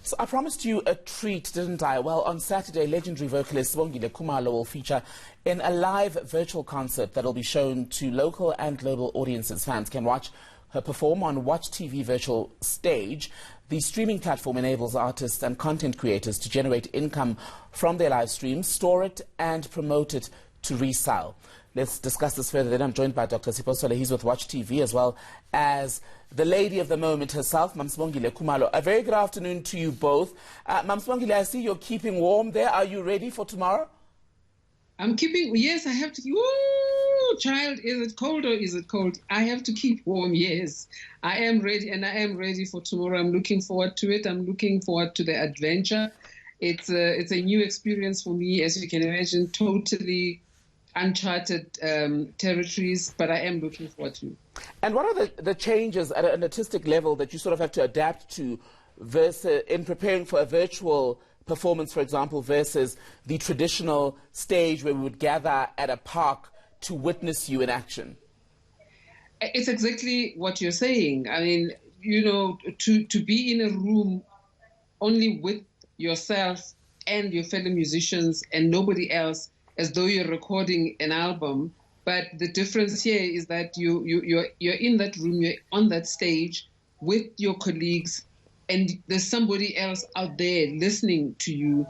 So I promised you a treat, didn't I? Well, on Saturday, legendary vocalist Sibongile Khumalo will feature in a live virtual concert that will be shown to local and global audiences. Fans can watch her perform on Watch TV virtual stage. The streaming platform enables artists and content creators to generate income from their live streams, store it and promote it to resell. Let's discuss this further. Then I'm joined by Dr. Sibongile. He's with Watch TV, as well as the lady of the moment herself, Mam Sibongile Khumalo. A very good afternoon to you both. Mam Sibongile, I see you're keeping warm there. Are you ready for tomorrow? I'm keeping, yes, I have to. Woo, child, is it cold or is it cold? I have to keep warm, yes. I am ready, and I am ready for tomorrow. I'm looking forward to it. I'm looking forward to the adventure. It's a new experience for me, as you can imagine, totally uncharted territories, but I am looking forward to it. And what are the changes at an artistic level that you sort of have to adapt to versus in preparing for a virtual performance, for example, versus the traditional stage where we would gather at a park to witness you in action? It's exactly what you're saying. I mean, you know, to be in a room only with yourself and your fellow musicians and nobody else, as though you're recording an album. But the difference here is that you're in that room, you're on that stage with your colleagues, and there's somebody else out there listening to you,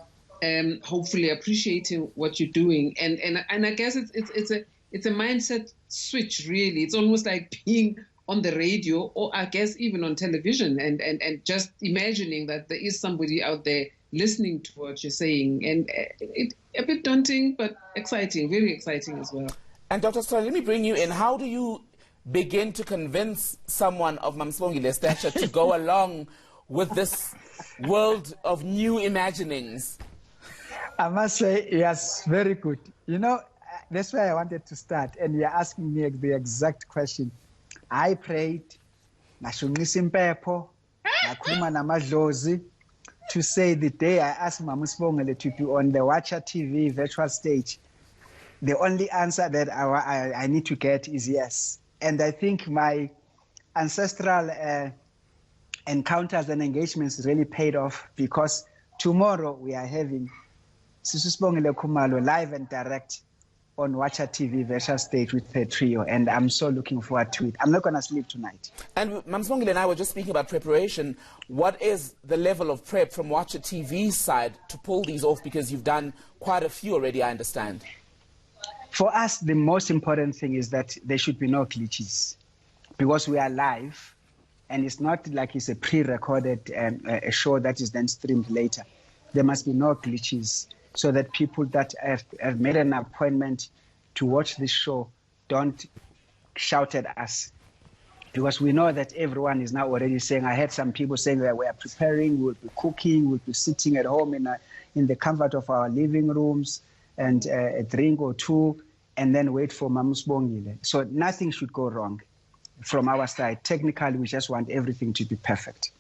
hopefully appreciating what you're doing. And I guess it's a mindset switch, really. It's almost like being on the radio, or I guess even on television, and just imagining that there is somebody out there listening to what you're saying. And it's a bit daunting, but exciting, very exciting as well. And Dr. Story, let me bring you in. How do you begin to convince someone of Mam Sibogile's stature to go along with this world of new imaginings? I must say, yes, very good. You know, that's where I wanted to start, and you're asking me the exact question. I prayed, to say the day I asked Mam Sibongile to be on the Watch TV virtual stage, the only answer that I need to get is yes. And I think my ancestral encounters and engagements really paid off, because tomorrow we are having Sibongile Khumalo live and direct on Watch TV virtual stage with the trio, and I'm so looking forward to it. I'm not going to sleep tonight. And Mam Sibongile and I were just speaking about preparation. What is the level of prep from Watch TV's side to pull these off? Because you've done quite a few already, I understand. For us, the most important thing is that there should be no glitches, because we are live, and it's not like it's a pre-recorded a show that is then streamed later. There must be no glitches, so that people that have made an appointment to watch this show don't shout at us. Because we know that everyone is now already saying, I heard some people saying that we are preparing, we'll be cooking, we'll be sitting at home in the comfort of our living rooms, and a drink or two, and then wait for Mam Sibongile. So nothing should go wrong from our side. Technically, we just want everything to be perfect.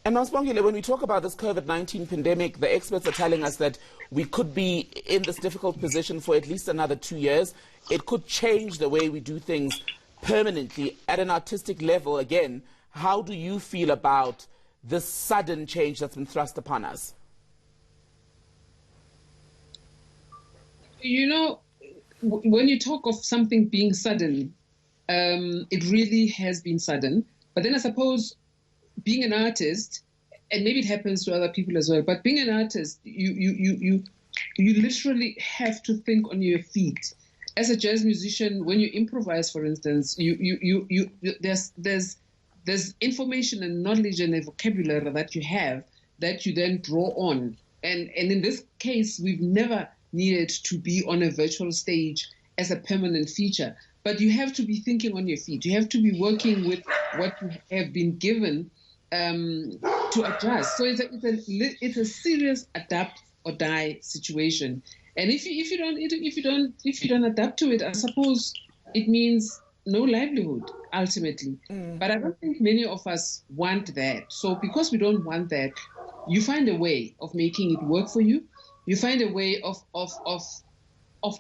And Mam Sibongile, when we talk about this COVID-19 pandemic, the experts are telling us that we could be in this difficult position for at least another 2 years. It could change the way we do things permanently. At an artistic level, again, how do you feel about this sudden change that's been thrust upon us? You know, when you talk of something being sudden, it really has been sudden. But then I suppose being an artist, and maybe it happens to other people as well, but being an artist, you literally have to think on your feet. As a jazz musician, when you improvise, for instance, there's information and knowledge and a vocabulary that you have that you then draw on. And in this case, we've never needed to be on a virtual stage as a permanent feature. But you have to be thinking on your feet. You have to be working with what you have been given to adjust. So it's a serious adapt or die situation. And if you don't adapt to it, I suppose it means no livelihood ultimately. But I don't think many of us want that. So because we don't want that, you find a way of making it work for you. You find a way of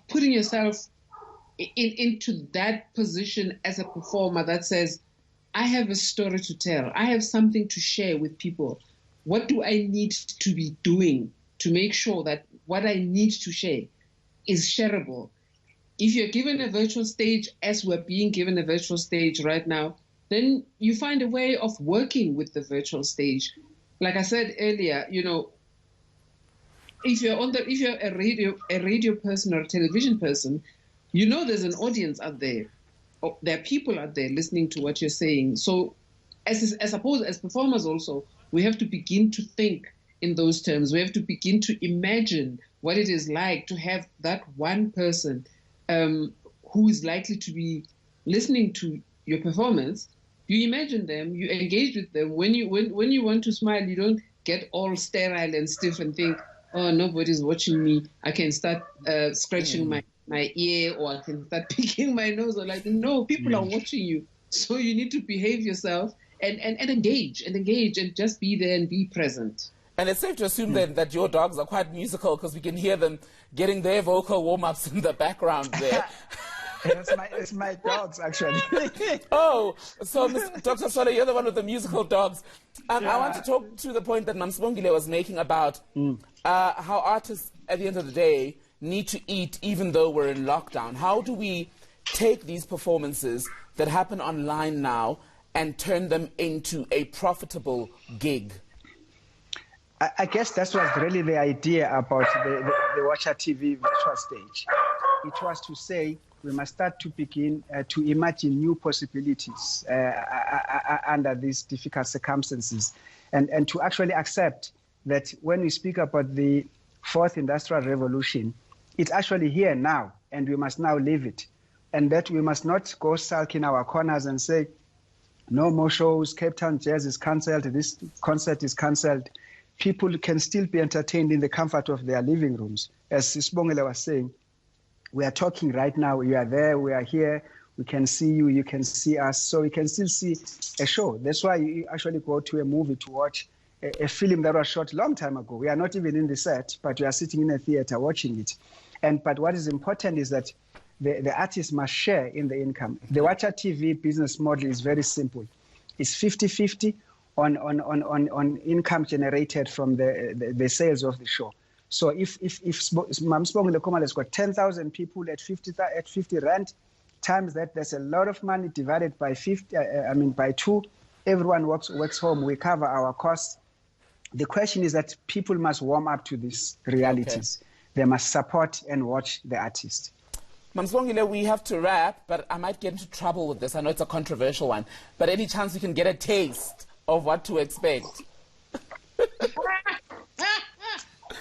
putting yourself into that position as a performer that says, I have a story to tell. I have something to share with people. what do I need to be doing to make sure that what I need to share is shareable? If you're given a virtual stage, as we're being given a virtual stage right now, then you find a way of working with the virtual stage. Like I said earlier, you know, if you're a radio person or a television person, you know there's an audience out there. There are people out there listening to what you're saying. So I suppose as performers also, we have to begin to think in those terms. We have to begin to imagine what it is like to have that one person who is likely to be listening to your performance. You imagine them, you engage with them. When you want to smile, you don't get all sterile and stiff and think, oh, nobody's watching me. I can start scratching my ear, or I can start picking my nose, or like, no, people are watching you. So you need to behave yourself and engage and just be there and be present. And it's safe to assume then that your dogs are quite musical, because we can hear them getting their vocal warm-ups in the background there. It's my dogs, actually. Oh, so Dr. Sole, you're the one with the musical dogs. I want to talk to the point that Mam Sibongile was making about how artists, at the end of the day, need to eat even though we're in lockdown. How do we take these performances that happen online now and turn them into a profitable gig? I guess that was really the idea about the Watcher TV virtual stage. It was to say we must start to begin to imagine new possibilities under these difficult circumstances, and to actually accept that when we speak about the fourth industrial revolution, it's actually here now, and we must now live it. And that we must not go sulk in our corners and say, no more shows, Cape Town Jazz is cancelled, this concert is cancelled. People can still be entertained in the comfort of their living rooms. As Sibongile was saying, we are talking right now, you are there, we are here, we can see you, you can see us, so we can still see a show. That's why you actually go to a movie to watch a film that was shot a long time ago. We are not even in the set, but we are sitting in a theater watching it. But what is important is that the artist must share in the income. The Watcher TV business model is very simple. It's 50-50 on income generated from the sales of the show. So if Mam Sibongile Khumalo has got 10,000 people at 50 rand, times that, there's a lot of money divided by 2. Everyone works home. We cover our costs. The question is that people must warm up to these realities. Okay. They must support and watch the artist. Mam Sibongile, we have to wrap, but I might get into trouble with this. I know it's a controversial one, but any chance we can get a taste of what to expect?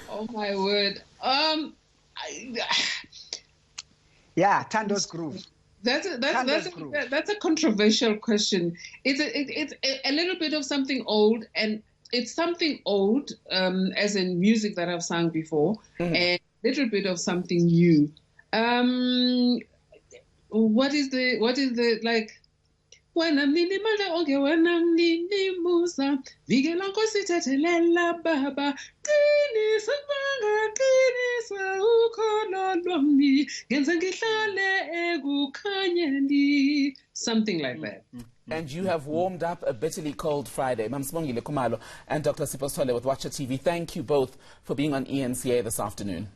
Oh my word! Yeah, Tando's Groove. That's a controversial question. It's a little bit of something old, and it's something old as in music that I've sung before, and a little bit of something new. What is the like? When I'm nini mala onge, when I'm nini musa, vigela kositetelela baba, kini sabanga, kini sa ukona lwami, genza ngihlale ekukhanyeni, something like that. And you have warmed up a bitterly cold Friday. Mam Sibongile Khumalo and Dr. Sibongile with Watcher TV. Thank you both for being on ENCA this afternoon.